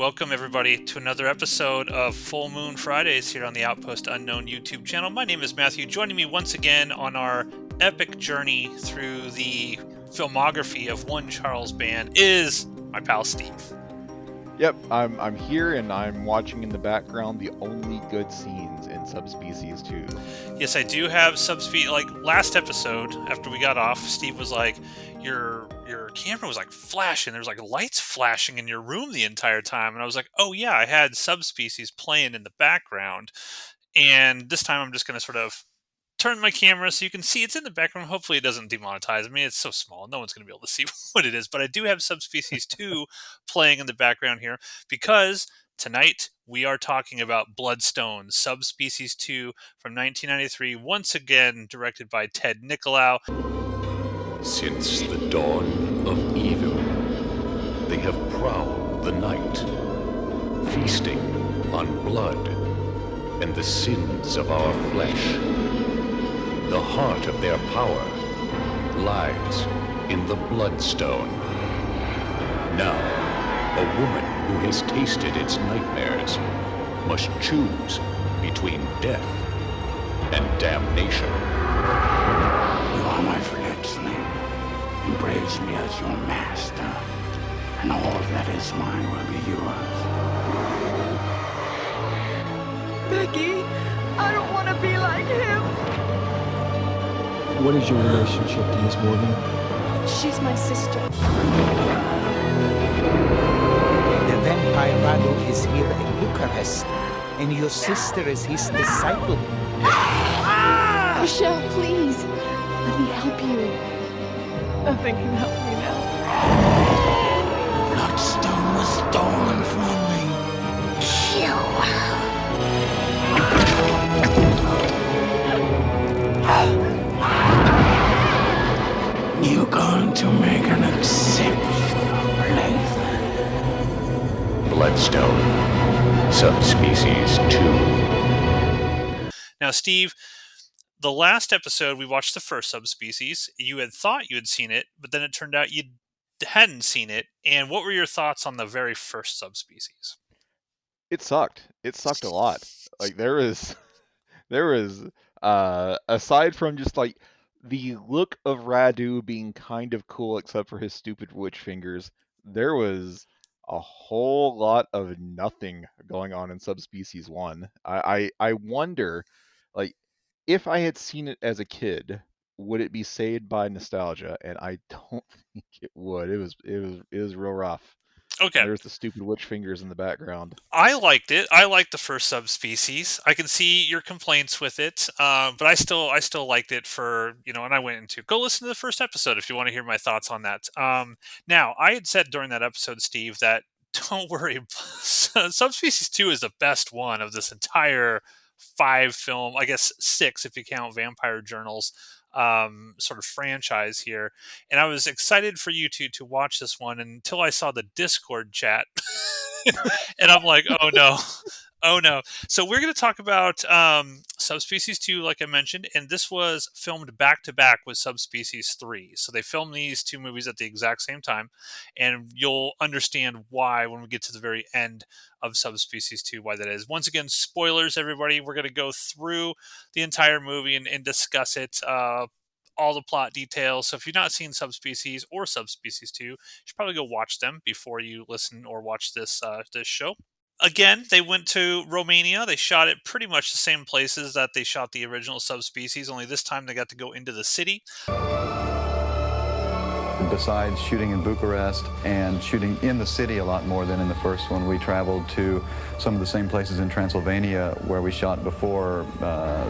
Welcome, everybody, to another episode of Full Moon Fridays here on the Outpost Unknown YouTube channel. My name is Matthew. Joining me once again on our epic journey through the filmography of one Charles Band is my pal Steve. Yep, I'm here and I'm watching in the background the only good scenes in Subspecies 2. Yes, I do have Subspecies. Like last episode, after we got off, Steve was like, your camera was like flashing. There's like lights flashing in your room the entire time. And I was like, oh yeah, I had Subspecies playing in the background. And this time I'm just going to sort of turn my camera so you can see it's in the background. Hopefully it doesn't demonetize me. It's so small. No one's going to be able to see what it is. But I do have Subspecies 2 playing in the background here because tonight we are talking about Bloodstone, Subspecies 2 from 1993, once again directed by Ted Nicolau. Since the dawn of evil, they have prowled the night, feasting on blood and the sins of our flesh. The heart of their power lies in the Bloodstone. Now, a woman who has tasted its nightmares must choose between death and damnation. You are my Fletchling. Embrace me as your master, and all that is mine will be yours. Becky, I don't want to be like him. What is your relationship to Miss Morgan? She's my sister. The vampire Rado is here in Bucharest, and your sister is his disciple. Michelle, please, let me help you. Nothing can help me now. The Bloodstone was stolen from me. Kill. You're going to make an exceptional plaything. Bloodstone, Subspecies 2. Now, Steve, the last episode we watched the first Subspecies. You had thought you had seen it, but then it turned out you hadn't seen it. And what were your thoughts on the very first Subspecies? It sucked. It sucked a lot. Like there was aside from just like the look of Radu being kind of cool except for his stupid witch fingers, there was a whole lot of nothing going on in Subspecies 1. I wonder, like, if I had seen it as a kid, would it be saved by nostalgia? And I don't think it would. It was real rough. Okay. There's the stupid witch fingers in the background. I liked it. I liked the first Subspecies. I can see your complaints with it, but I still liked it for, and I went into, go listen to the first episode if you want to hear my thoughts on that. Now, I had said during that episode, Steve, that don't worry, Subspecies 2 is the best one of this entire 5 film, I guess 6 if you count Vampire Journals, sort of franchise here. And I was excited for you to watch this one until I saw the Discord chat. And I'm like, oh no. So we're going to talk about Subspecies 2, like I mentioned, and this was filmed back-to-back with Subspecies 3. So they filmed these 2 movies at the exact same time, and you'll understand why when we get to the very end of Subspecies 2, why that is. Once again, spoilers, everybody. We're going to go through the entire movie and discuss it, all the plot details. So if you've not seen Subspecies or Subspecies 2, you should probably go watch them before you listen or watch this show. Again, they went to Romania. They shot it pretty much the same places that they shot the original Subspecies, only this time they got to go into the city. Besides shooting in Bucharest and shooting in the city a lot more than in the first one, we traveled to some of the same places in Transylvania where we shot before,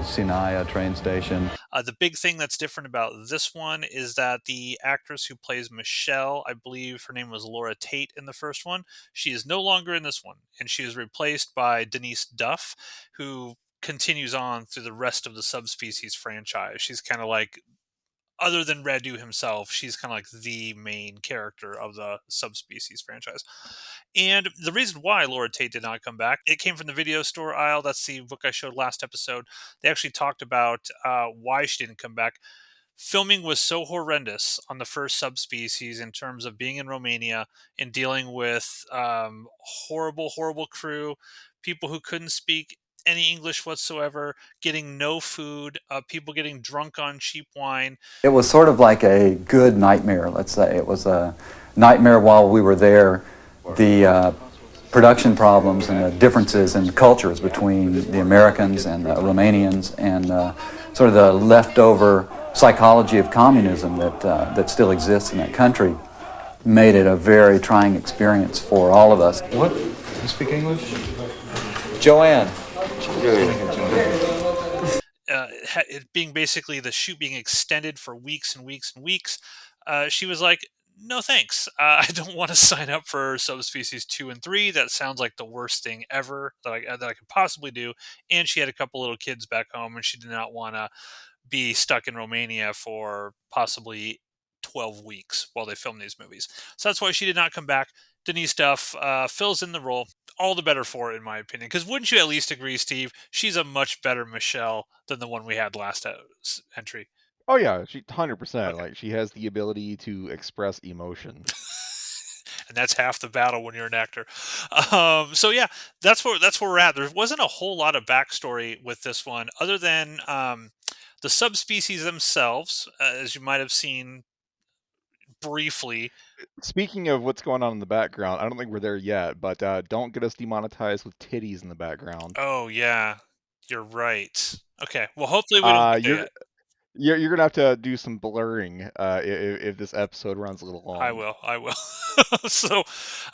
Sinaia train station. The big thing that's different about this one is that the actress who plays Michelle, I believe her name was Laura Tate in the first one, she is no longer in this one, and she is replaced by Denise Duff, who continues on through the rest of the Subspecies franchise. She's kind of like, other than Radu himself, she's kind of like the main character of the Subspecies franchise. And the reason why Laura Tate did not come back, it came from the video store aisle. That's the book I showed last episode. They actually talked about why she didn't come back. filming was so horrendous on the first Subspecies in terms of being in Romania and dealing with horrible, horrible crew, people who couldn't speak any English whatsoever, getting no food, people getting drunk on cheap wine. It was sort of like a good nightmare, let's say. It was a nightmare while we were there. The production problems and the differences in cultures between the Americans and the Romanians, and sort of the leftover psychology of communism that still exists in that country, made it a very trying experience for all of us. What? You speak English? Joanne. It being basically the shoot being extended for weeks and weeks and weeks, she was like, "No thanks. I don't want to sign up for Subspecies 2 and 3. That sounds like the worst thing ever that I could possibly do." And she had a couple little kids back home, and she did not want to be stuck in Romania for possibly 12 weeks while they film these movies. So that's why she did not come back. Denise Duff fills in the role. All the better for it, in my opinion. Because wouldn't you at least agree, Steve? She's a much better Michelle than the one we had last entry. Oh yeah, she 100%. Okay. Like she has the ability to express emotion. And that's half the battle when you're an actor. So yeah, that's where we're at. There wasn't a whole lot of backstory with this one, other than the subspecies themselves, as you might have seen briefly. Speaking of what's going on in the background, I don't think we're there yet, but don't get us demonetized with titties in the background. Oh yeah, you're right. Okay, well hopefully we don't Uh, get there you're yet. you're gonna have to do some blurring if this episode runs a little I long. will. I will. So,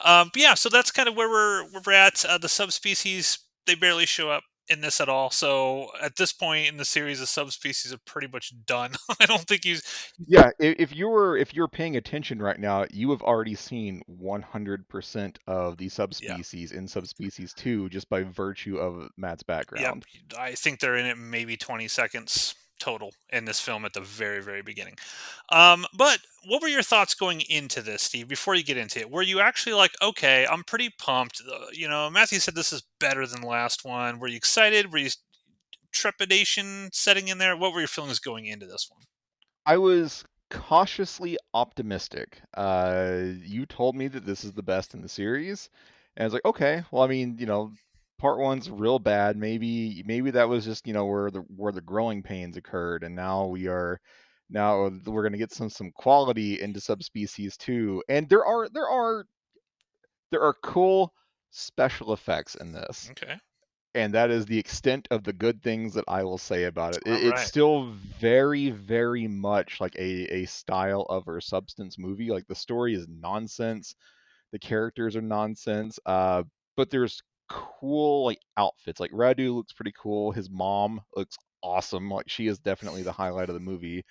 but yeah. So that's kind of where we're at. The subspecies, they barely show up in this at all. So at this point in the series, the subspecies are pretty much done. I don't think he's. Yeah, if you're paying attention right now, you have already seen 100% of the Yeah. subspecies in Subspecies 2 just by virtue of Matt's Yep. background. I think they're in it maybe 20 seconds total in this film at the very, very beginning. But what were your thoughts going into this, Steve, before you get into it? Were you actually like, okay, I'm pretty pumped? Matthew said this is better than the last one. Were you excited? Were you trepidation setting in there? What were your feelings going into this one? I was cautiously optimistic. You told me that this is the best in the series, and I was like, okay, well, I mean, part one's real bad. Maybe that was just, where the growing pains occurred, and now we're gonna get some quality into Subspecies 2, and there are cool special effects in this, Okay. and that is the extent of the good things that I will say about it. All It's right. still very, very much like a style of or substance movie. Like the story is nonsense, the characters are nonsense, but there's cool like outfits. Like Radu looks pretty cool. His mom looks awesome. Like she is definitely the highlight of the movie.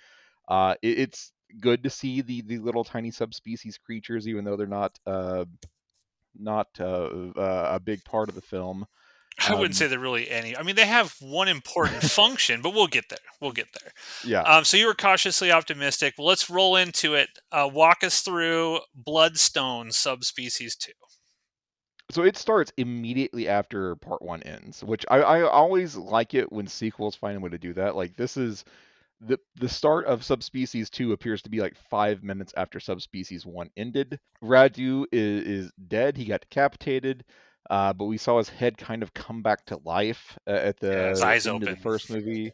It's good to see the little tiny subspecies creatures, even though they're not a big part of the film. I wouldn't say Um, they're really any. I mean, they have one important function, but we'll get there. We'll get there. yeah. So you were cautiously optimistic. Well, let's roll into it. Walk us through Bloodstone Subspecies 2. So it starts immediately after part one ends, which I always like it when sequels find a way to do that. Like this is the start of Subspecies 2 appears to be like 5 minutes after Subspecies 1 ended. Radu is dead. He got decapitated, but we saw his head kind of come back to life at Yeah, his the eyes end of the open. first movie.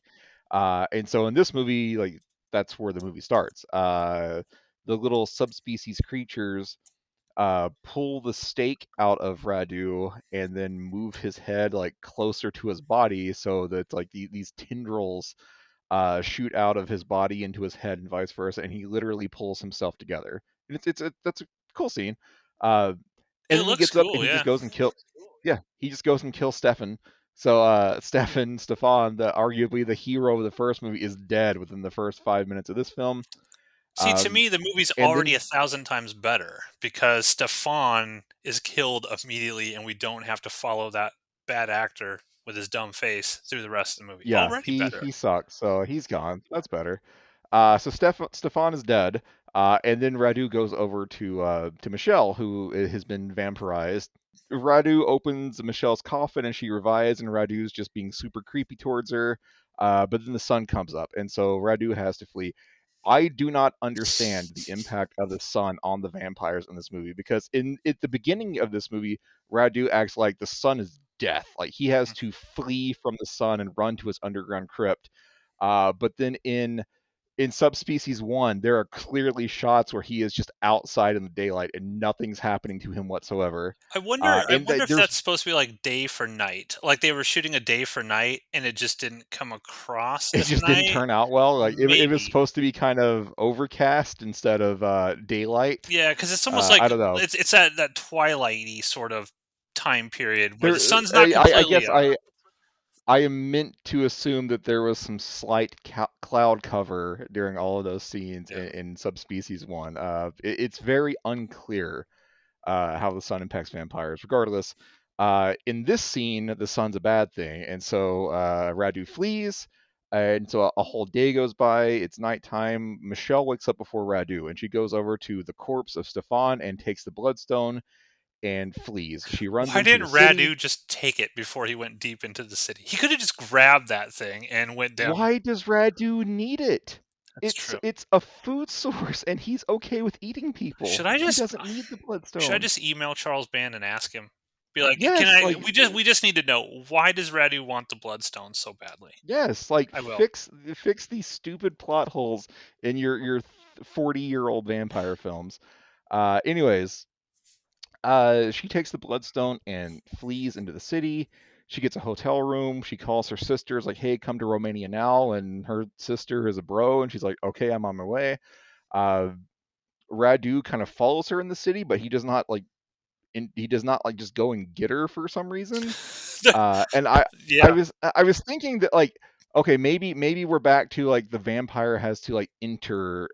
And so in this movie, like that's where the movie starts. The little subspecies creatures pull the stake out of Radu and then move his head like closer to his body so that like these tendrils shoot out of his body into his head and vice versa, and he literally pulls himself together. And that's a cool scene. And It then he looks gets up and cool, he just yeah. goes and kill. Yeah, he just goes and kills Stefan. So Stefan, arguably the hero of the first movie, is dead within the first 5 minutes of this film. See, to Um, me, the movie's and already then 1,000 times better because Stefan is killed immediately, and we don't have to follow that bad actor with his dumb face through the rest of the movie. Yeah, Already he better. he sucks, so he's gone. That's better. So Stefan is dead, and then Radu goes over to Michelle, who has been vampirized. Radu opens Michelle's coffin, and she revives, and Radu's just being super creepy towards her. But then the sun comes up, and so Radu has to flee. I do not understand the impact of the sun on the vampires in this movie, because in at the beginning of this movie, Radu acts like the sun is death. Like he has Mhm. to flee from the sun and run to his underground crypt. But then in Subspecies 1, there are clearly shots where he is just outside in the daylight and nothing's happening to him whatsoever. I wonder. I And wonder if there's that's supposed to be like day for night. Like they were shooting a day for night, and it just didn't come across it as just didn't night. turn out well. Like it was Maybe. supposed to be kind of overcast instead of daylight. Yeah, because it's almost like I don't know. it's that twilighty sort of time period where the There, sun's not I completely guess up. I am meant to assume that there was some slight cloud cover during all of those scenes Yeah. in Subspecies 1. It's very unclear how the sun impacts vampires. Regardless, in this scene, the sun's a bad thing, and so Radu flees, and so a whole day goes by. It's nighttime. Michelle wakes up before Radu, and she goes over to the corpse of Stefan and takes the bloodstone and flees. She runs Why into the didn't city. Radu just take it before he went deep into the city? He could have just grabbed that thing and went down. Why does Radu need it? That's true. It's a food source, and he's okay with eating Should people. I He just doesn't need the should I bloodstone. just email Charles Band and ask him? Be like, can Yes, I? like We just need to know, why does Radu want the bloodstone so badly? yes, like I will. fix these stupid plot holes in your 40-year-old vampire films. Anyways, she takes the bloodstone and flees into the city. She gets a hotel room. She calls her sisters like, "Hey, come to Romania now." And her sister is a bro, and she's like, "Okay, I'm on my way." Uh, Radu kind of follows her in the city, but he does not like just go and get her for some reason. And Yeah. I was thinking that like, okay, maybe we're back to like the vampire has to like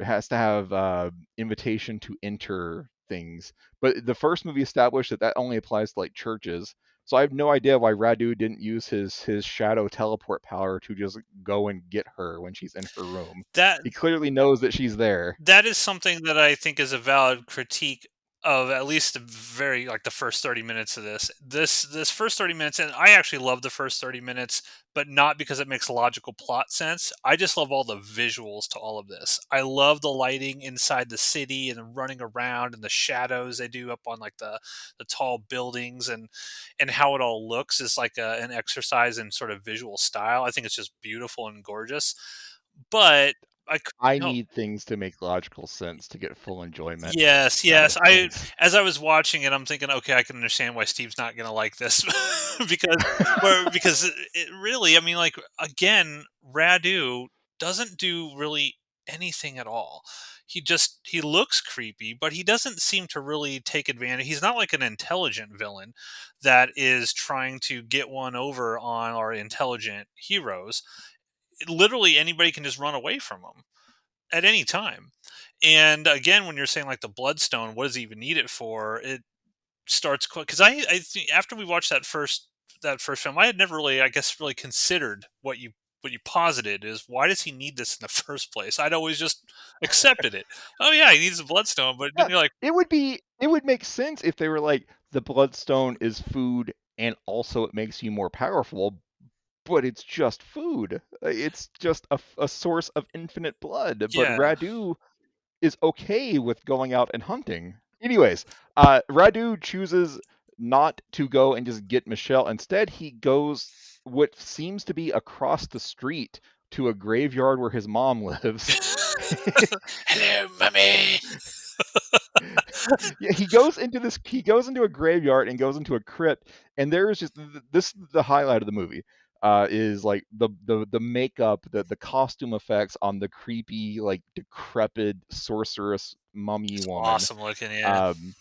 has to have invitation to enter things, but the first movie established that only applies to like churches. So I have no idea why Radu didn't use his shadow teleport power to just go and get her when she's in her room. That He clearly knows that she's there. that is something that I think is a valid critique of at least the very like the first 30 minutes of this first 30 minutes, and I actually love the first 30 minutes, but not because it makes logical plot sense. I just love all the visuals to all of this. I love the lighting inside the city and the running around and the shadows they do up on like the tall buildings, and how it all looks is like an exercise in sort of visual style. I think it's just beautiful and gorgeous, but I I couldn't help. need things to make logical sense to get full enjoyment Yes, out of yes. I things. as I was watching it, I'm thinking, okay, I can understand why Steve's not gonna like this because it really, I mean, like again, Radu doesn't do really anything at all. He looks creepy, but he doesn't seem to really take advantage. He's not like an intelligent villain that is trying to get one over on our intelligent heroes. Literally anybody can just run away from him at any time. And again, when you're saying like the bloodstone, what does he even need it for? It starts because I think after we watched that first film, I had never really, I guess, really considered what you posited is, why does he need this in the first place? I'd always just accepted it. Oh yeah, he needs the bloodstone, but then Yeah, you're like, it would make sense if they were like the bloodstone is food and also it makes you more powerful, but it's just food. It's just a source of infinite blood. But yeah, Radu is okay with going out and hunting. Anyways, Radu chooses not to go and just get Michelle. Instead, he goes what seems to be across the street to a graveyard where his mom lives. hello, mummy. Yeah, he goes into a graveyard and goes into a crypt, and there is just this is the highlight of the movie. Is like the makeup, the costume effects on the creepy, like decrepit sorceress mummy It's woman. awesome looking, yeah. Um,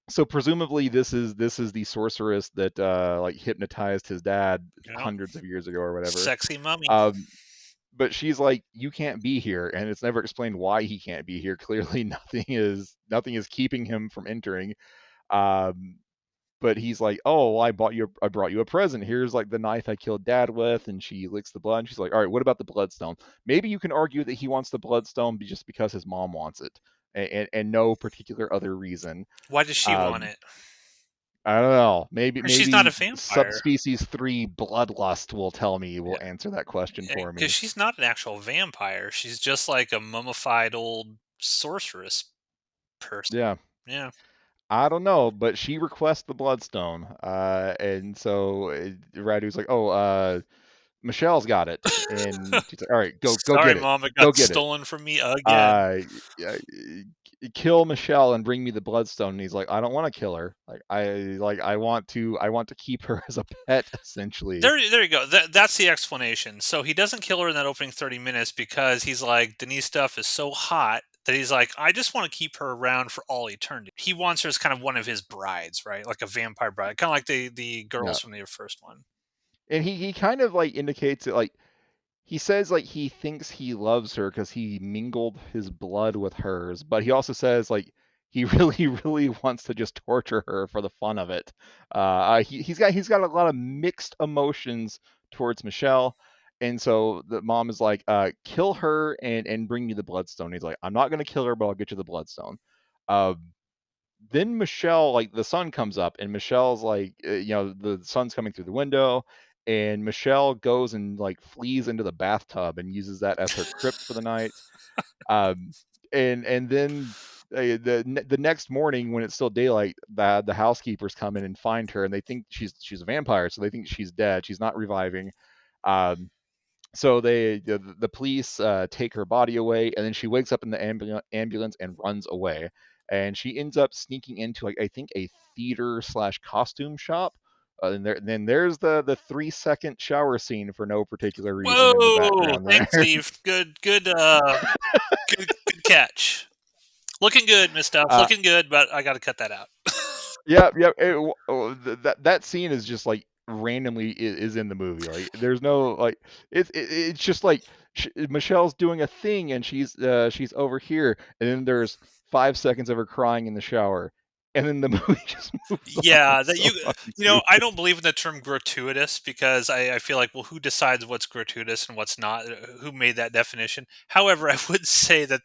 so presumably this is the sorceress that like hypnotized his dad Yeah, hundreds of years ago or whatever. sexy mummy. Um, but she's like, you can't be here, and it's never explained why he can't be here. Clearly, nothing is keeping him from entering. Um, but he's like, oh, well, I brought you a present. Here's like the knife I killed dad with, and she licks the blood. And she's like, all right, what about the bloodstone? Maybe you can argue that he wants the bloodstone just because his mom wants it, and no particular other reason. Why does she want Um, it? I don't know. Maybe Or she's not a maybe vampire. Subspecies 3 Bloodlust will answer that question for Because me. she's not an actual vampire. She's just like a mummified old sorceress person. Yeah. Yeah. I don't know, but she requests the Bloodstone. And so Radu's like, "Oh, Michelle's got it." And she's like, "All right, go Sorry, get it. Mom, it got Go get it. stolen from me again. Uh, yeah, kill Michelle and bring me the Bloodstone." And he's like, "I don't want to kill her. I want to keep her as a pet, essentially." There you go. That's the explanation. So he doesn't kill her in that opening 30 minutes because he's like, Denise stuff is so hot that he's like, I just want to keep her around for all eternity. He wants her as kind of one of his brides, right? Like a vampire bride, kind of like the Yeah. girls from the first one. And he kind of like indicates it, like he says like he thinks he loves her because he mingled his blood with hers, but he also says like he really wants to just torture her for the fun of it. He's got a lot of mixed emotions towards Michelle, and so the mom is like, kill her and bring me the Bloodstone. He's like, I'm not gonna kill her, but I'll get you the Bloodstone. Uh, then Michelle, like the sun comes up, and Michelle's like, the sun's coming through the window, and Michelle goes and like flees into the bathtub and uses that as her crypt for the night. Um, and then the next morning when it's still daylight, the housekeepers come in and find her, and they think she's a vampire, so they think she's dead. She's not reviving. Um, so the police take her body away, and then she wakes up in the ambulance and runs away. And she ends up sneaking into like I think a theater slash costume shop. Then there's the 3 second shower scene for no particular reason in the Whoa! background there. Thanks, Steve. Good catch. Looking good, Miss Stuff. uh, Looking good, but I got to cut that out. yeah, yeah. That scene is just like randomly is in the movie. Like there's no like it's just like Michelle's doing a thing and she's over here, and then there's 5 seconds of her crying in the shower, and then the movie just moves on. Yeah, It's that so fucking I stupid. don't believe in the term gratuitous because I feel like, well, who decides what's gratuitous and what's not? Who made that definition? However, I would say that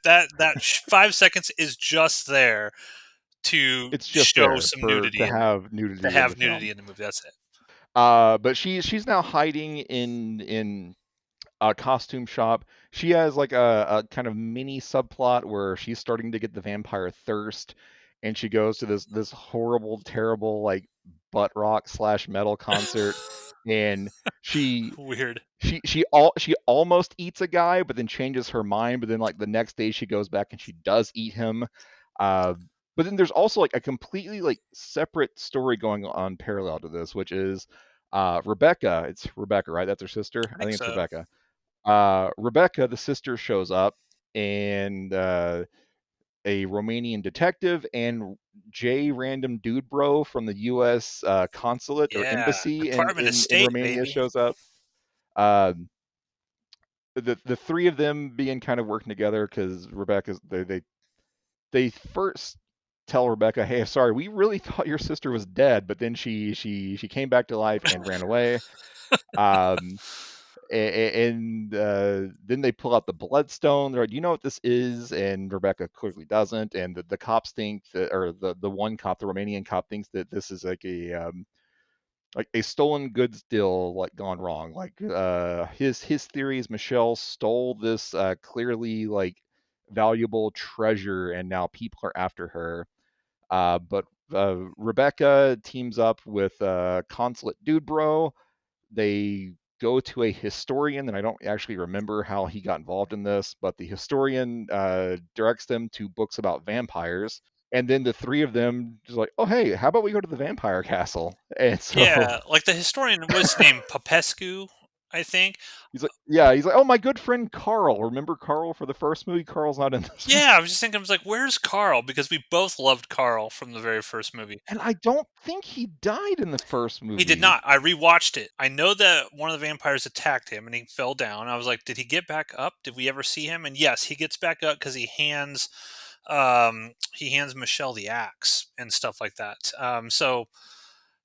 5 seconds is just there to It's just show there some for to nudity in have to nudity in the have nudity film. in the movie. That's it. But she's now hiding in a costume shop. She has like a kind of mini subplot where she's starting to get the vampire thirst, and she goes to this horrible, terrible like butt rock slash metal concert, and she Weird. she almost eats a guy, but then changes her mind. But then like the next day she goes back and she does eat him. Uh, but then there's also like a completely like separate story going on parallel to this, which is Rebecca. It's Rebecca, right? That's her sister. I I think think it's so. Rebecca. Rebecca, the sister, shows up, and a Romanian detective and J random dude bro from the U.S. Consulate or Yeah, embassy Department of in State, Romania baby. shows up. Um, the three of them being kind of working together because Rebecca's they first tell Rebecca, "Hey, sorry, we really thought your sister was dead," but then she came back to life and ran away. Um, and then they pull out the bloodstone. They're like, "Do you know what this is?" And Rebecca clearly doesn't. And the cops think that, or the one cop, the Romanian cop, thinks that this is like a stolen goods deal like gone wrong. Like his theory is Michelle stole this clearly like valuable treasure, and now people are after her. But Rebecca teams up with Consulate Dude Bro. They go to a historian, and I don't actually remember how he got involved in this, but the historian directs them to books about vampires. And then the three of them just like, oh hey, how about we go to the vampire castle? And so Yeah, like the historian was his name Popescu, I think. he's like, yeah, he's like, oh my good friend Carl. Remember Carl for the first movie? Carl's not in this one. Yeah, I was just thinking, I was like, where's Carl? Because we both loved Carl from the very first movie. And I don't think he died in the first He did movie. not. I rewatched it. I know that one of the vampires attacked him and he fell down. I was like, did he get back up? Did we ever see him? And yes, he gets back up because he hands Michelle the axe and stuff like that. So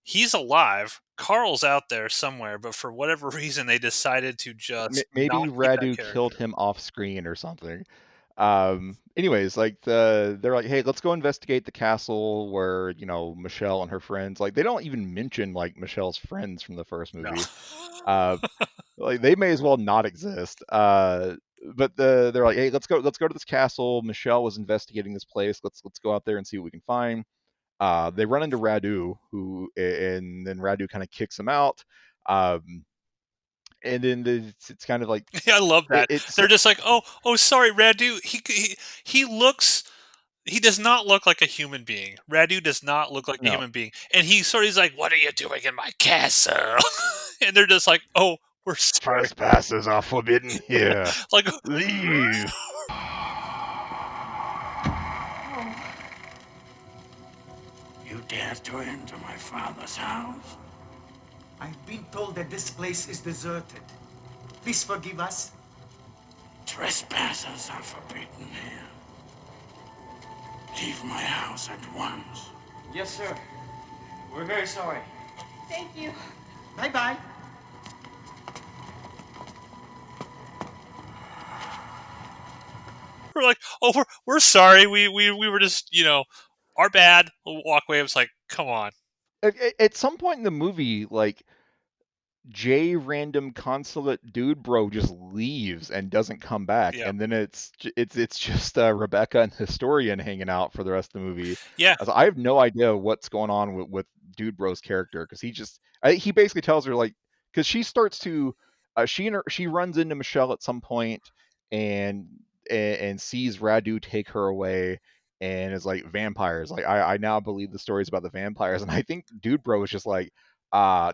he's alive. Carl's out there somewhere, but for whatever reason, they decided to just Maybe not keep that Radu killed character. him off screen or something. Anyways, like they're like, hey, let's go investigate the castle where Michelle and her friends. Like they don't even mention like Michelle's friends from the first No. movie. Uh, like they may as well not exist. But they're like, hey, let's go to this castle. Michelle was investigating this place. Let's go out there and see what we can find. They run into Radu, and then Radu kind of kicks them out. Um, and then it's kind of like Yeah, I love that. it's They're just like, oh, sorry, Radu. He looks. He does not look like a human being. Radu does not look like a no human being, and he's like, "What are you doing in my castle?" And they're just like, "Oh, we're sorry." trespassers are forbidden here. Like, Leave. You dare to enter my father's house? I've been told that this place is deserted. Please forgive us. Trespassers are forbidden here. Leave my house at once. Yes, sir. We're very sorry. Thank you. Bye-bye. we're like, "Oh, we're sorry. We were just our bad." We'll walk away. I was like, "Come on." At some point in the movie, like J random consulate dude bro just leaves and doesn't come back, Yeah, and then it's just Rebecca and Historian hanging out for the rest of the movie. yeah, I have no idea what's going on with dude bro's character, because he basically tells her, like, because she starts to she runs into Michelle at some point and and sees Radu take her away, and is like, vampires, like I now believe the stories about the vampires. And I think dude bro is just like, no,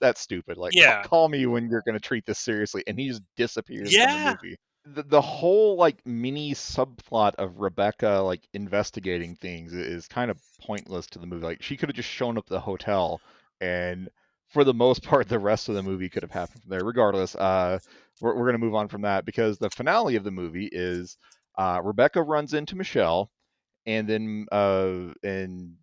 that's stupid. Like, yeah, call me when you're gonna treat this seriously. And he just disappears from the yeah, movie. The whole like mini subplot of Rebecca like investigating things is kind of pointless to the movie. Like, she could have just shown up at the hotel, and for the most part, the rest of the movie could have happened from there. Regardless, we're gonna move on from that, because the finale of the movie is Rebecca runs into Michelle, and then and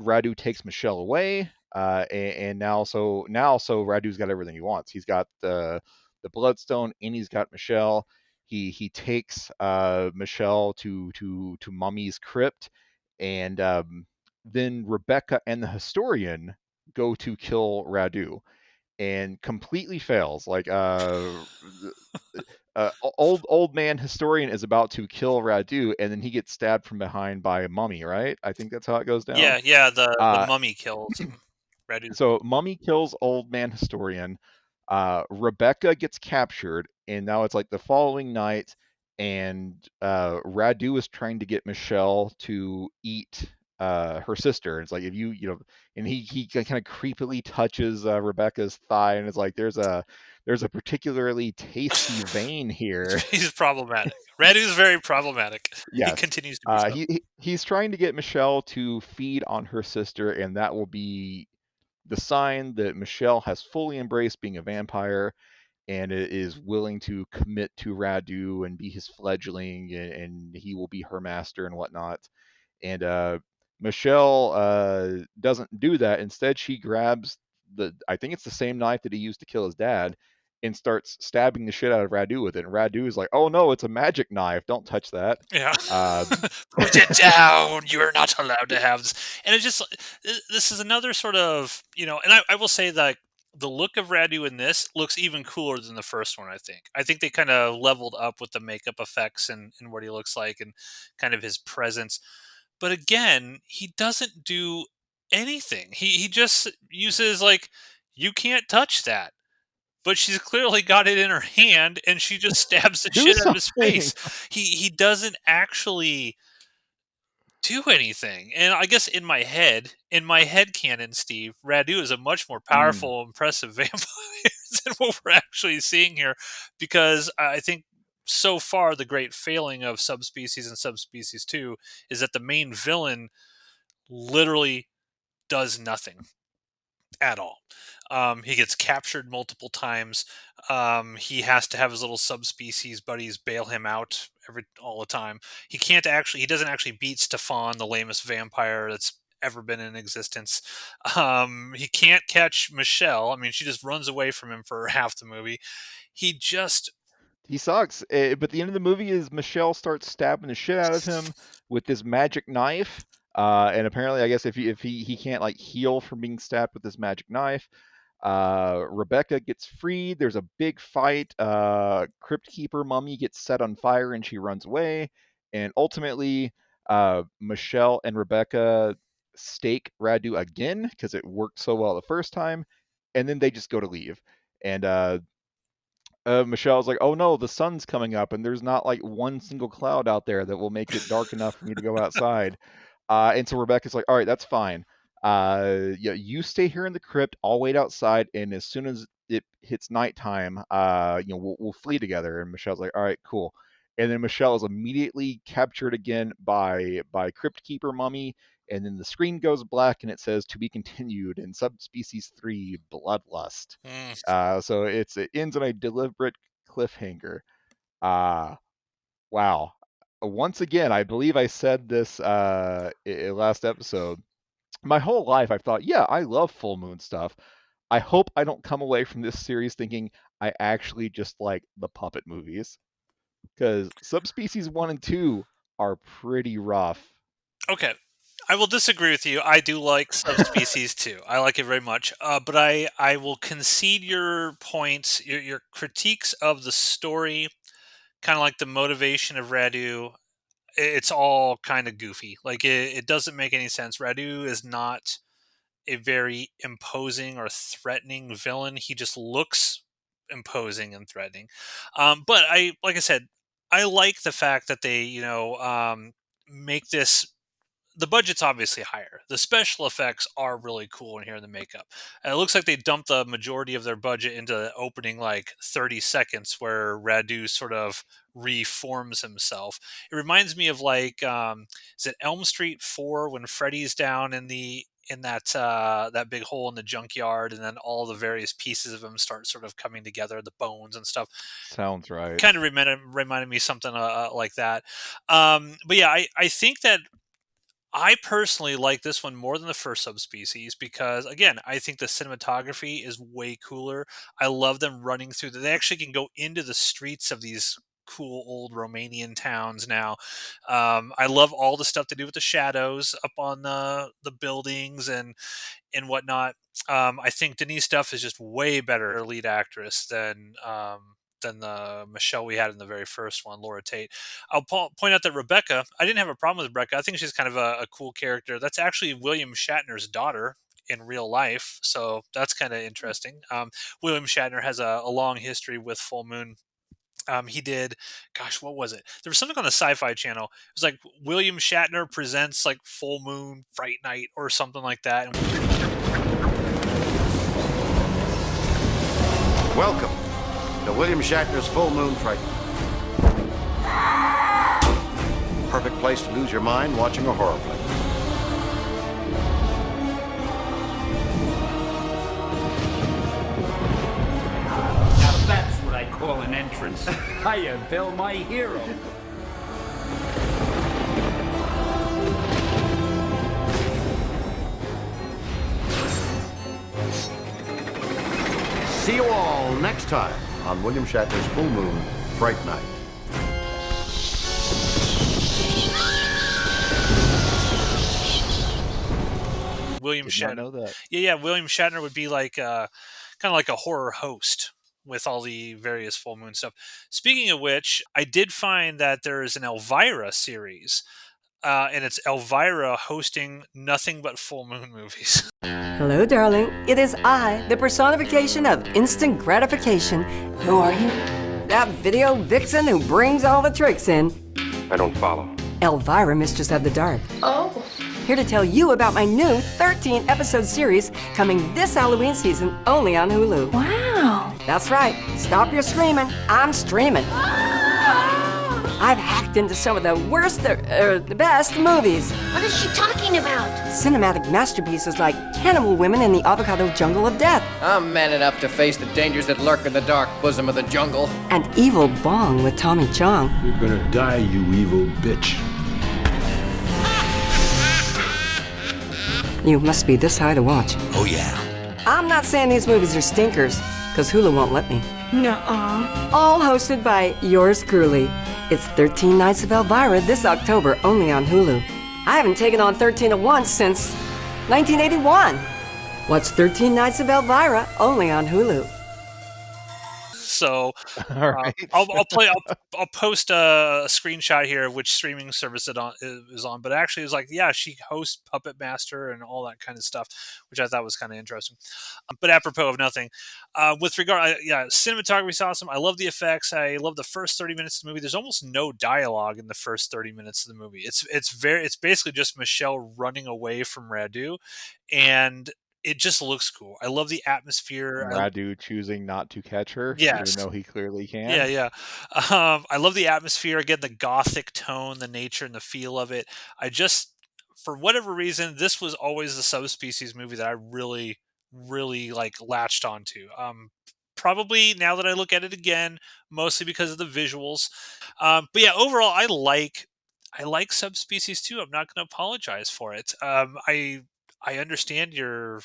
Radu takes Michelle away, and now Radu's got everything he wants. He's got the Bloodstone, and he's got Michelle. He takes Michelle to Mummy's crypt, and then Rebecca and the Historian go to kill Radu, and completely fails. Like, old man Historian is about to kill Radu, and then he gets stabbed from behind by a mummy. Right? I think that's how it goes down. yeah. The Uh, mummy kills him. Radu's so Mummy kills old man Historian. Rebecca gets captured, and now it's like the following night, and Radu is trying to get Michelle to eat her sister. It's like, if and he kind of creepily touches Rebecca's thigh, and it's like, there's a particularly tasty vein here. he's problematic. Radu's very problematic. He Yes. continues to be so. He's trying to get Michelle to feed on her sister, and that will be the sign that Michelle has fully embraced being a vampire, and is willing to commit to Radu and be his fledgling, and he will be her master and whatnot. And Michelle doesn't do that. Instead, she grabs I think it's the same knife that he used to kill his dad, and starts stabbing the shit out of Radu with it. And Radu is like, "Oh no, it's a magic knife! Don't touch that." Yeah. Uh, Put it down. You are not allowed to have this. And it just, this is another sort of, and I will say that the look of Radu in this looks even cooler than the first one, I think. I think they kind of leveled up with the makeup effects and what he looks like and kind of his presence. But again, he doesn't do anything. He just uses, like, you can't touch that. But she's clearly got it in her hand, and she just stabs the do shit out of his something. face. He doesn't actually do anything. And I guess in my head canon, Steve, Radu is a much more Mm. powerful, impressive vampire than what we're actually seeing here, because I think so far the great failing of Subspecies and Subspecies 2 is that the main villain literally does nothing at all. He gets captured multiple times. He has to have his little subspecies buddies bail him out all the time. He doesn't actually beat Stefan, the lamest vampire that's ever been in existence. He can't catch Michelle. I mean, she just runs away from him for half the movie. He just He sucks. But the end of the movie is Michelle starts stabbing the shit out of him with this magic knife. And apparently, I guess if he can't like heal from being stabbed with this magic knife, Rebecca gets freed. There's a big fight. Crypt Keeper Mummy gets set on fire and she runs away. And ultimately, Michelle and Rebecca stake Radu again because it worked so well the first time. And then they just go to leave. And Michelle's like, "Oh no, the sun's coming up, and there's not like one single cloud out there that will make it dark enough for me to go outside." And so Rebecca's like, "All right, that's fine. Yeah, you stay here in the crypt. I'll wait outside, and as soon as it hits nighttime, we'll flee together." And Michelle's like, "All right, cool." And then Michelle is immediately captured again by Crypt Keeper Mummy, and then the screen goes black, and it says "To be continued" in Subspecies 3: Bloodlust. So it ends on a deliberate cliffhanger. Wow. Once again, I believe I said this last episode. My whole life, I've thought, yeah, I love full moon stuff. I hope I don't come away from this series thinking I actually just like the puppet movies. Because Subspecies 1 and 2 are pretty rough. Okay. I will disagree with you. I do like Subspecies 2. I like it very much. But I will concede your points, your critiques of the story, kind of like the motivation of Radu. It's all kind of goofy. Like, it doesn't make any sense. Radu is not a very imposing or threatening villain. He just looks imposing and threatening. But like I said, I like the fact that they, make this. The budget's obviously higher. The special effects are really cool in here in the makeup. And it looks like they dumped the majority of their budget into the opening like 30 seconds where Radu sort of reforms himself. It reminds me of like is it Elm Street 4 when Freddy's down in that big hole in the junkyard, and then all the various pieces of him start sort of coming together, the bones and stuff. Sounds right. Kind of reminded me something like that. But yeah, I think that I personally like this one more than the first Subspecies because, again, I think the cinematography is way cooler. I love them running through. They actually can go into the streets of these cool old Romanian towns now. I love all the stuff they do with the shadows up on the buildings and whatnot. I think Denise Duff is just way better lead actress than the Michelle we had in the very first one, Laura Tate. I'll point out that Rebecca, I didn't have a problem with Rebecca. I think she's kind of a cool character. That's actually William Shatner's daughter in real life, so that's kind of interesting. William Shatner has a long history with Full Moon. He did, gosh, what was it? There was something on the Sci-Fi Channel. It was like William Shatner presents like Full Moon Fright Night or something like that. Welcome to William Shatner's Full Moon Fright. Perfect place to lose your mind watching a horror flick. Now that's what I call an entrance. Hiya, Bill, my hero. See you all next time on William Shatner's Full Moon Fright Night. William Shatner. Know that. Yeah. William Shatner would be like kind of like a horror host with all the various Full Moon stuff. Speaking of which, I did find that there is an Elvira series, and it's Elvira hosting nothing but Full Moon movies. Hello, darling. It is I, the personification of instant gratification. Who are you? That video vixen who brings all the tricks in. I don't follow. Elvira, Mistress of the Dark. Oh. Here to tell you about my new 13-episode series coming this Halloween season only on Hulu. Wow. That's right. Stop your screaming. I'm streaming. I've hacked into some of the worst, the best movies. What is she talking about? Cinematic masterpieces like Cannibal Women in the Avocado Jungle of Death. I'm man enough to face the dangers that lurk in the dark bosom of the jungle. And Evil Bong with Tommy Chong. You're gonna die, you evil bitch. You must be this high to watch. Oh, yeah. I'm not saying these movies are stinkers, because Hulu won't let me. Nuh-uh. All hosted by yours truly. It's 13 Nights of Elvira this October, only on Hulu. I haven't taken on 13 at once since 1981. Watch 13 Nights of Elvira, only on Hulu. So All right. I'll post a screenshot here of which streaming service it is on. But actually, it's like, yeah, she hosts Puppet Master and all that kind of stuff, which I thought was kind of interesting. But apropos of nothing, with regard, cinematography is awesome. I love the effects. I love the first 30 minutes of the movie. There's almost no dialogue in the first 30 minutes of the movie. It's basically just Michelle running away from Radu, and it just looks cool. I love the atmosphere. Radu choosing not to catch her, even Yes. though he clearly can. Yeah. I love the atmosphere. Again, the gothic tone, the nature and the feel of it. For whatever reason, this was always the Subspecies movie that I really, really like latched onto. Probably now that I look at it again, mostly because of the visuals. But yeah, overall, I like Subspecies too. I'm not going to apologize for it. I understand your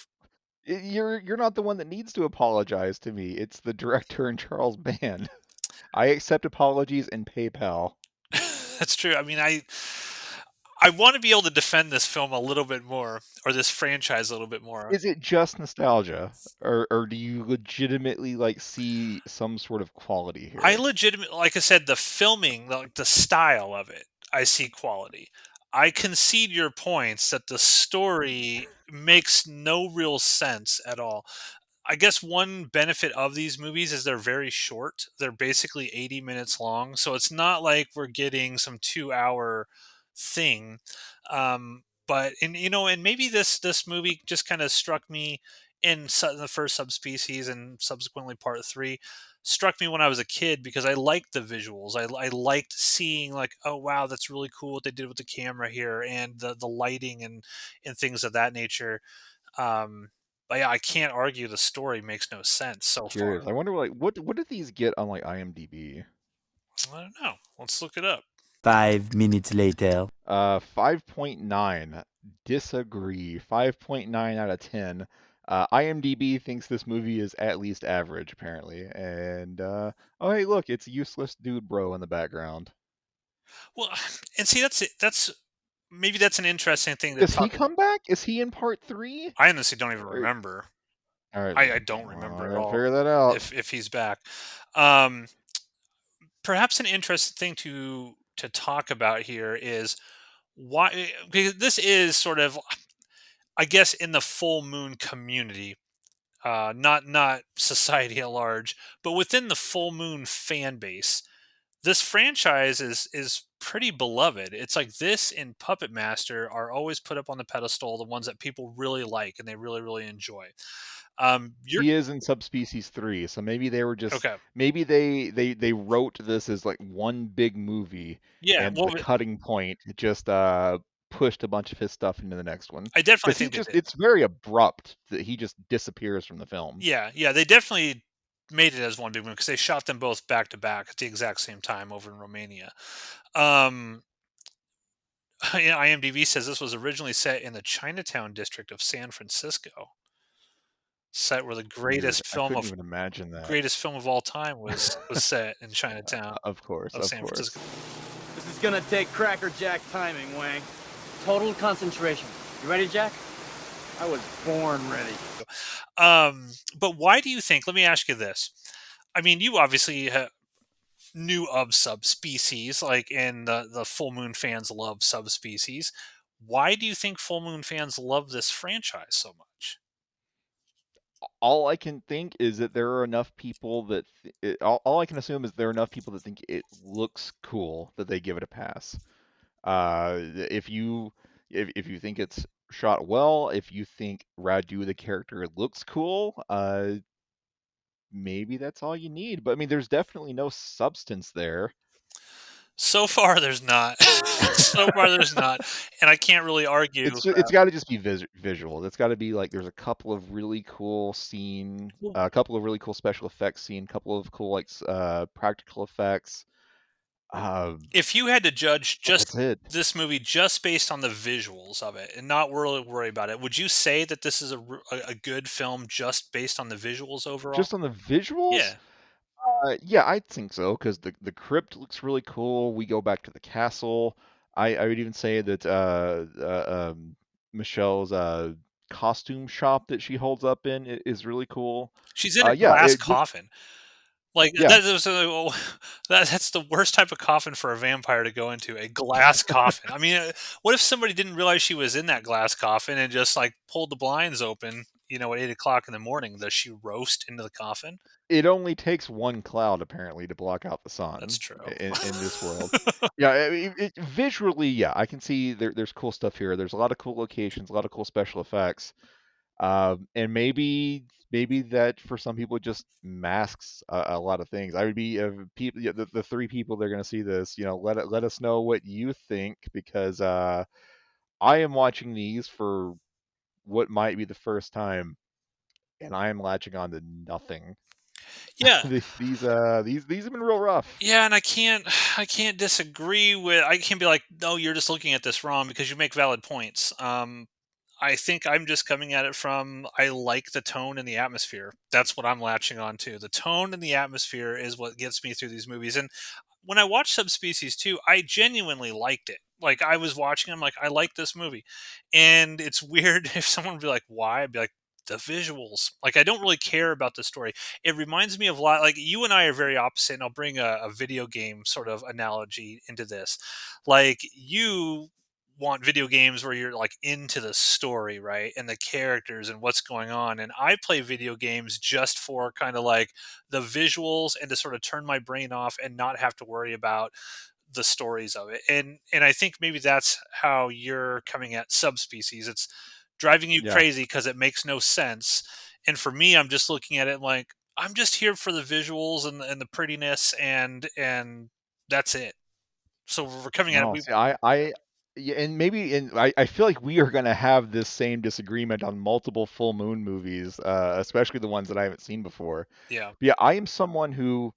You're not the one that needs to apologize to me. It's the director and Charles Band. I accept apologies in PayPal. That's true. I mean, I want to be able to defend this film a little bit more, or this franchise a little bit more. Is it just nostalgia, or do you legitimately like see some sort of quality here? I legitimately, like I said, the filming, the style of it, I see quality. I concede your points that the story makes no real sense at all. I guess one benefit of these movies is they're very short. They're basically 80 minutes long. So it's not like we're getting some 2 hour thing. And maybe this movie just kind of struck me in the first Subspecies and subsequently part three, struck me when I was a kid because I liked the visuals. I liked seeing like, oh wow, that's really cool what they did with the camera here and the lighting and things of that nature. But yeah, I can't argue the story makes no sense so far. Curious. I wonder what did these get on like IMDb? I don't know. Let's look it up. 5 minutes later. 5.9. Disagree. 5.9 out of 10. IMDb thinks this movie is at least average, apparently. And oh hey, look, it's useless dude bro in the background. Well, and see, that's maybe that's an interesting thing. Does he come back? Is he in part 3? I honestly don't even remember. All right, I don't remember at I'll all. figure that out. If he's back, perhaps an interesting thing to talk about here is why, because this is sort of, I guess, in the full moon community, not society at large, but within the full moon fan base, this franchise is pretty beloved. It's like this and Puppet Master are always put up on the pedestal, the ones that people really like and they really, really enjoy. He is in Subspecies 3, so maybe they were just Okay. maybe they wrote this as like one big movie, Yeah, and well, the cutting point just pushed a bunch of his stuff into the next one. I definitely 'Cause he think they just did. it's very abrupt that he just disappears from the film. Yeah, they definitely made it as one big movie because they shot them both back to back at the exact same time over in Romania. IMDb says this was originally set in the Chinatown district of San Francisco, set where the Weird. greatest I couldn't even imagine that. film of all time was set in Chinatown. Of course. San Francisco. This is gonna take Cracker Jack timing, Wang. Total concentration. You ready, Jack? I was born ready. But why do you think? Let me ask you this. I mean, you obviously knew of Subspecies, and the Full Moon fans love Subspecies. Why do you think Full Moon fans love this franchise so much? All I can think is that there are enough people that all I can assume is there are enough people that think it looks cool that they give it a pass. If you think it's shot well, if you think Radu the character looks cool, maybe that's all you need. But I mean, there's definitely no substance there. So far, there's not. And I can't really argue. It's got to just be visual. It's got to be like there's a couple of really cool a couple of really cool special effects scene, a couple of cool practical effects. If you had to judge just That's it. this movie just based on the visuals of it and not really worry about it, would you say that this is a good film just based on the visuals overall? Just on the visuals? Yeah. Yeah, I think so because the crypt looks really cool. We go back to the castle. I would even say that Michelle's costume shop that she holds up in is really cool. She's in a Yeah, glass it just coffin. Like, yeah, that is that's the worst type of coffin for a vampire to go into, a glass coffin. I mean, what if somebody didn't realize she was in that glass coffin and just, like, pulled the blinds open, at 8 o'clock in the morning? Does she roast into the coffin? it only takes one cloud apparently to block out the That's sun true. in this world. Yeah, visually, yeah, I can see there's cool stuff here. There's a lot of cool locations, a lot of cool special effects. And maybe that for some people just masks a lot of things. I would be people yeah, the three people that are going to see this. Let us know what you think because I am watching these for what might be the first time, and I am latching on to nothing. Yeah. These have been real rough. Yeah, and I can't disagree with I can't be like, "No, you're just looking at this wrong," because you make valid points. I think I'm just coming at it from I like the tone and the atmosphere. That's what I'm latching on to. The tone and the atmosphere is what gets me through these movies. And when I watched Subspecies 2, I genuinely liked it. Like I was watching, I'm like, I like this movie. And it's weird if someone would be like, why? I'd be like, the visuals. Like I don't really care about the story. It reminds me of a lot like you and I are very opposite, and I'll bring a video game sort of analogy into this. Like you want video games where you're like into the story, right? And the characters and what's going on. And I play video games just for kind of like the visuals and to sort of turn my brain off and not have to worry about the stories of it. And I think maybe that's how you're coming at Subspecies. It's driving you Yeah. crazy because it makes no sense. And for me, I'm just looking at it like I'm just here for the visuals and the prettiness and that's it. So we're coming at it. No, see, yeah, and I feel like we are gonna have this same disagreement on multiple full moon movies, especially the ones that I haven't seen before. Yeah. But yeah, I am someone who,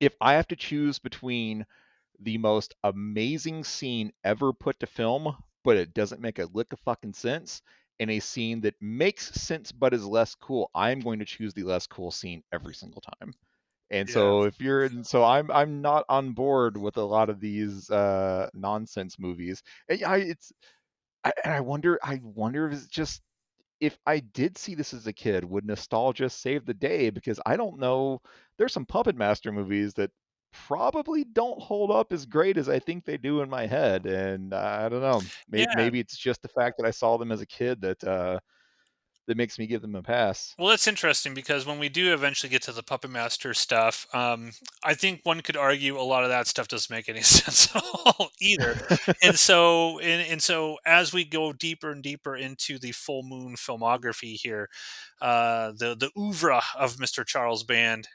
if I have to choose between the most amazing scene ever put to film, but it doesn't make a lick of fucking sense, and a scene that makes sense but is less cool, I'm going to choose the less cool scene every single time. And Yeah. so if you're so I'm not on board with a lot of these nonsense movies. And yeah, I wonder if it's just if I did see this as a kid, would nostalgia save the day? Because I don't know. There's some Puppet Master movies that probably don't hold up as great as I think they do in my head, and I don't know. Yeah. Maybe it's just the fact that I saw them as a kid that makes me give them a pass. Well, that's interesting because when we do eventually get to the Puppet Master stuff, I think one could argue a lot of that stuff doesn't make any sense at all either. And so as we go deeper and deeper into the full moon filmography here, the oeuvre of Mr. Charles Band,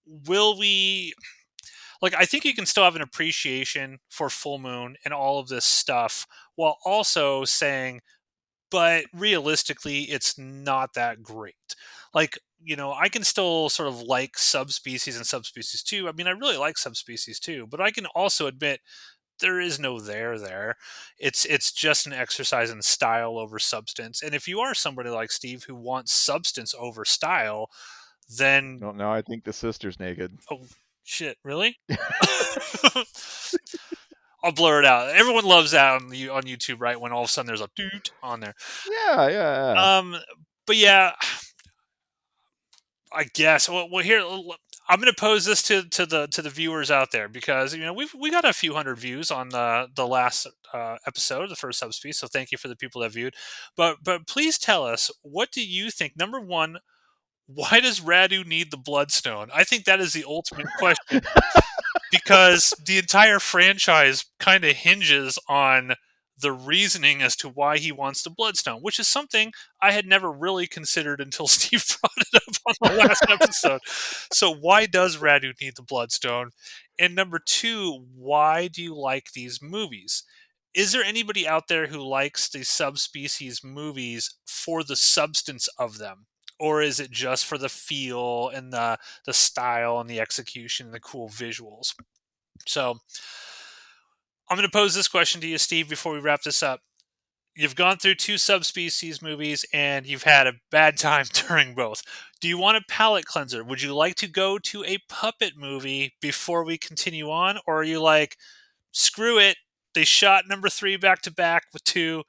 will we like? I think you can still have an appreciation for Full Moon and all of this stuff while also saying but realistically, it's not that great. Like, I can still sort of like Subspecies and Subspecies 2. I mean, I really like Subspecies 2, but I can also admit there is no there. It's just an exercise in style over substance. And if you are somebody like Steve who wants substance over style, then No, no, I think the sister's naked. oh shit, really? I'll blur it out. Everyone loves that on YouTube, right? When all of a sudden there's a dude on there. Yeah, yeah, Um, but yeah, I guess. Well, here I'm going to pose this to the viewers out there because we got a few hundred views on the last episode, the first Subspecies. So thank you for the people that viewed. But please tell us, what do you think? Number one, why does Radu need the Bloodstone? I think that is the ultimate question because the entire franchise kind of hinges on the reasoning as to why he wants the Bloodstone, which is something I had never really considered until Steve brought it up on the last episode. So why does Radu need the Bloodstone? And number two, why do you like these movies? Is there anybody out there who likes the Subspecies movies for the substance of them? Or is it just for the feel and the style and the execution and the cool visuals? So I'm going to pose this question to you, Steve, before we wrap this up. You've gone through 2 Subspecies movies and you've had a bad time during both. Do you want a palate cleanser? Would you like to go to a puppet movie before we continue on? Or are you like, screw it, they shot number 3 back to back with 2.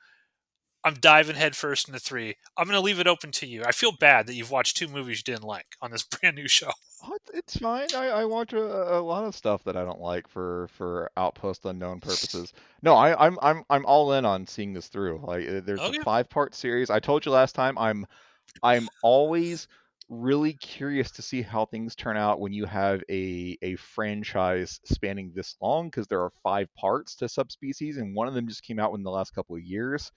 I'm diving headfirst into 3. I'm going to leave it open to you. I feel bad that you've watched 2 movies you didn't like on this brand new show. Oh, it's fine. I watch a lot of stuff that I don't like for Outpost Unknown purposes. No, I'm all in on seeing this through. Like, there's a Okay. 5-part series. I told you last time I'm always really curious to see how things turn out when you have a franchise spanning this long, because there are 5 parts to Subspecies, and one of them just came out in the last couple of years.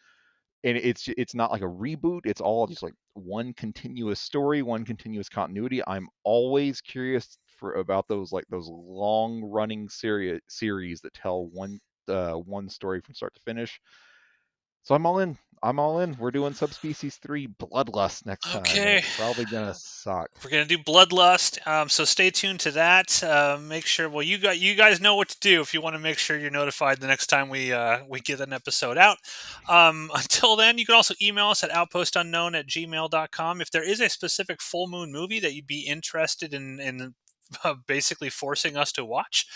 And it's not like a reboot. It's all just like one continuous story, one continuous continuity. I'm always curious about those long running series that tell one story from start to finish. So I'm all in. I'm all in. We're doing Subspecies 3 Bloodlust next time. Okay. It's probably gonna suck. We're gonna do Bloodlust, so stay tuned to that. Make sure. Well, you guys know what to do if you want to make sure you're notified the next time we get an episode out. Until then, you can also email us at outpostunknown@gmail.com if there is a specific full moon movie that you'd be interested in basically forcing us to watch.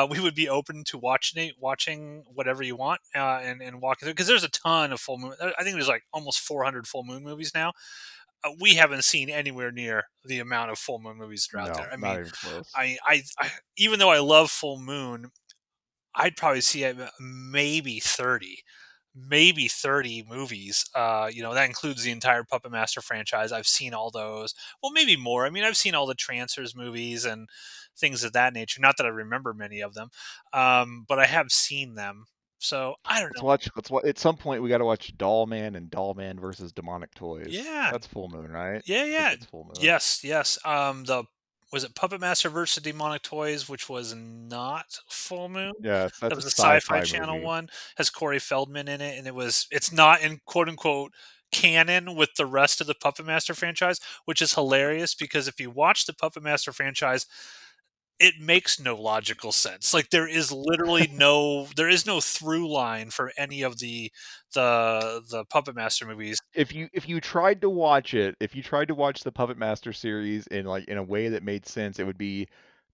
We would be open to watching whatever you want and walking through, because there's a ton of full moon. I think there's like almost 400 full moon movies now. We haven't seen anywhere near the amount of full moon movies that are out there. I not mean, even close. I even though I love full moon, I'd probably see maybe 30 movies. That includes the entire Puppet Master franchise. I've seen all those. Well, maybe more. I mean, I've seen all the Trancers movies and things of that nature. Not that I remember many of them, but I have seen them. So I don't know. Let's watch. At some point, we got to watch Doll Man and Doll Man versus Demonic Toys. Yeah, that's full moon, right? Yeah. That's full moon. Yes. Was it Puppet Master versus Demonic Toys, which was not full moon? Yeah, That that's was a a Sci-Fi sci-fi Channel movie. one. Has Corey Feldman in it, and it's not in quote unquote canon with the rest of the Puppet Master franchise, which is hilarious because if you watch the Puppet Master franchise, it makes no logical sense. Like there is literally no through line for any of the Puppet Master movies. If you tried to watch the Puppet Master series in a way that made sense, it would be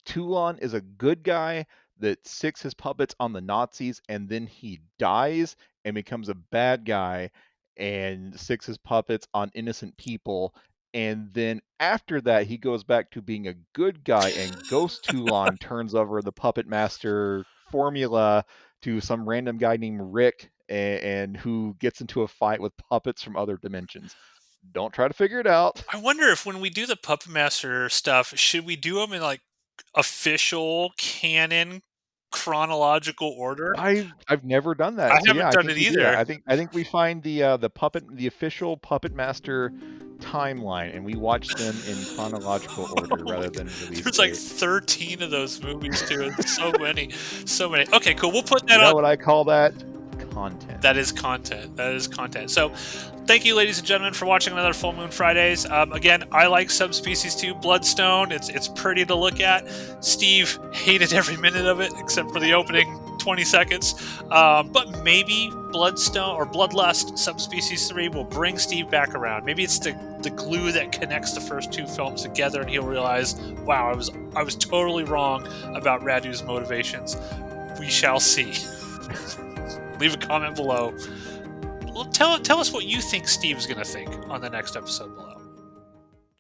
Toulon is a good guy that sicks his puppets on the Nazis, and then he dies and becomes a bad guy and sicks his puppets on innocent people. And then after that, he goes back to being a good guy, and Ghost Toulon turns over the Puppet Master formula to some random guy named Rick, and who gets into a fight with puppets from other dimensions. Don't try to figure it out. I wonder if when we do the Puppet Master stuff, should we do them in like official canon chronological order? I've never done that. I So haven't yeah, I done think it we do either. that. I think we find the official Puppet Master timeline, and we watch them in chronological order rather than release There's like date. 13 of those movies too. It's so many. Okay, cool. We'll put that You know on. what I call that? Content. That is content. So thank you, ladies and gentlemen, for watching another Full Moon Fridays. Again, I like Subspecies 2 Bloodstone. It's pretty to look at. Steve hated every minute of it except for the opening 20 seconds. But maybe Bloodstone or Bloodlust Subspecies 3 will bring Steve back around. Maybe it's the glue that connects the first 2 films together, and he'll realize, wow, I was totally wrong about Radu's motivations. We shall see. Leave a comment below. Well, tell us what you think Steve's going to think on the next episode below.